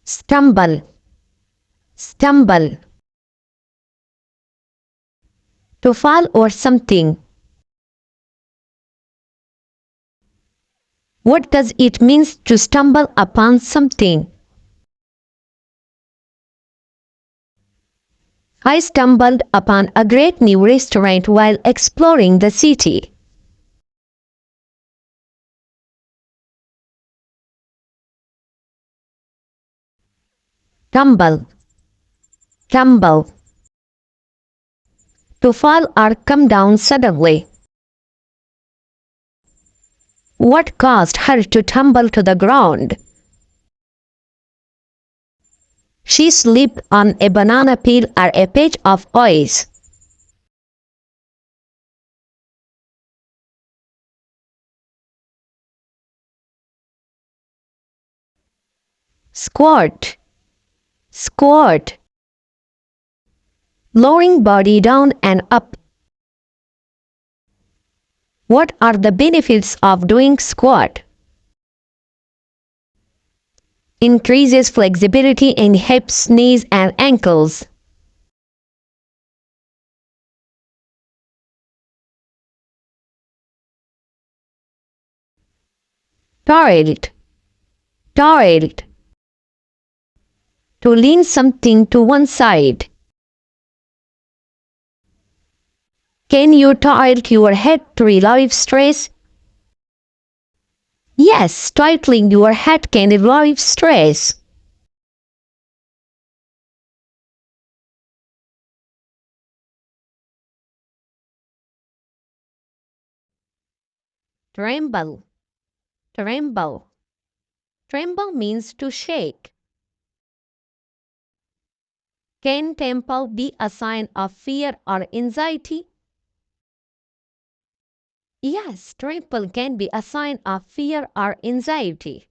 Stumble, stumble. To fall or something. What does it mean to stumble upon something? I stumbled upon a great new restaurant while exploring the city. Tumble, tumble. To fall or come down suddenly. What caused her to tumble to the ground? She slipped on a banana peel or a patch of ice. Squat, squat. Lowering body down and up. What are the benefits of doing squat? Increases flexibility in hips, knees, and ankles. Tilt, tilt. To lean something to one side. Can you tilt your head to relieve stress? Yes, tilting your head can relieve stress. Tremble, tremble. Tremble means to shake. Can tremble be a sign of fear or anxiety? Yes, tremble can be a sign of fear or anxiety.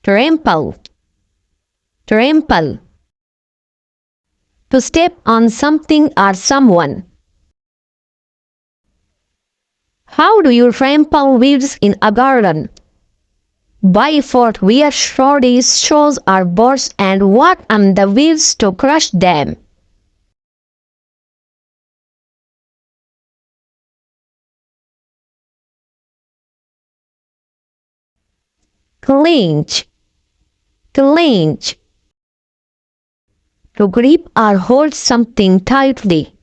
Tremble, tremble. To step on something or someone. How do you trample weeds in a garden? By foot where shorties, shows or boards and walk on the weeds to crush them. Clinch, clinch. To grip or hold something tightly.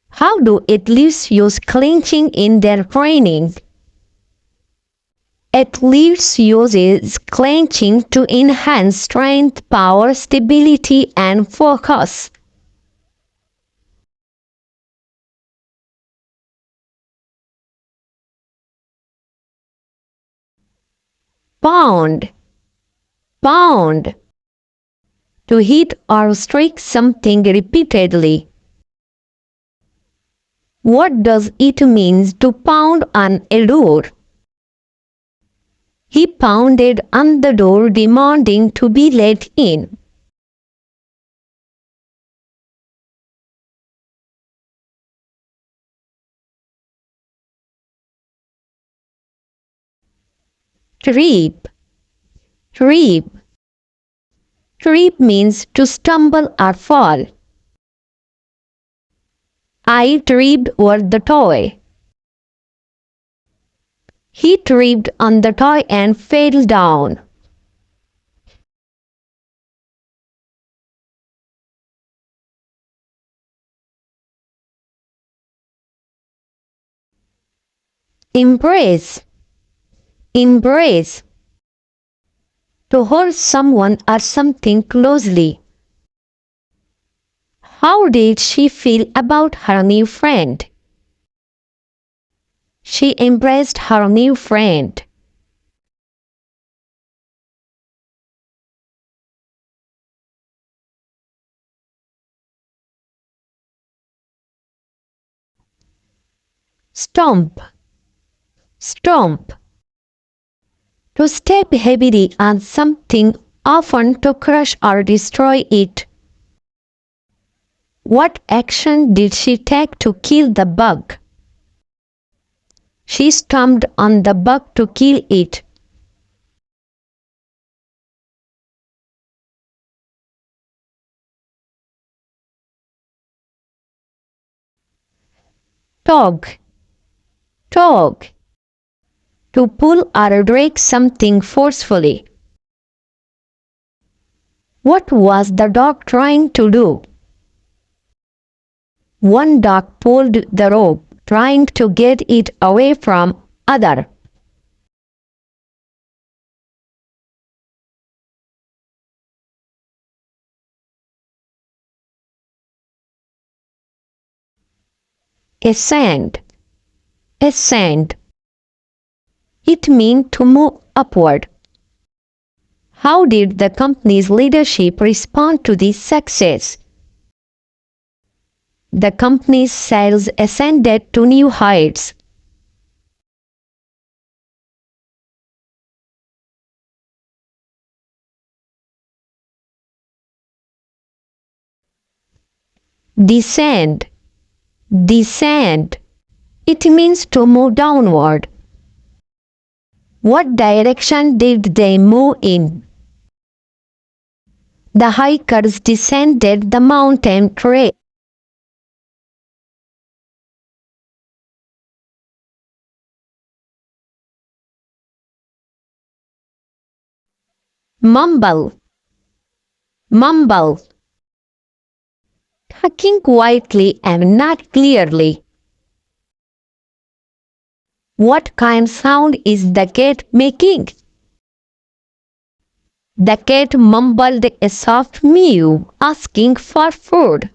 How do athletes use clinching in their training? Athletes use clenching to enhance strength, power, stability, and focus. Pound, pound. To hit or strike something repeatedly. What does it mean to pound on a door? He pounded on the door demanding to be let in. Trip, trip. Trip means to stumble or fall. I tripped over the toy. He tripped on the toy and fell down. Embrace, embrace. To hold someone or something closely. How did she feel about her new friend? She embraced her new friend. Stomp, stomp. To step heavily on something, often to crush or destroy it. What action did she take to kill the bug? She stomped on the bug to kill it. Tug, tug. To pull or drag something forcefully. What was the dog trying to do? One dog pulled the rope, trying to get it away from other. Ascend, ascend. It means to move upward. How did the company's leadership respond to this success? The company's sales ascended to new heights. Descend, descend. It means to move downward. What direction did they move in? The hikers descended the mountain trail. Mumble, mumble. Talking quietly and not clearly. What kind sound is the cat making? The cat mumbled a soft mew, asking for food.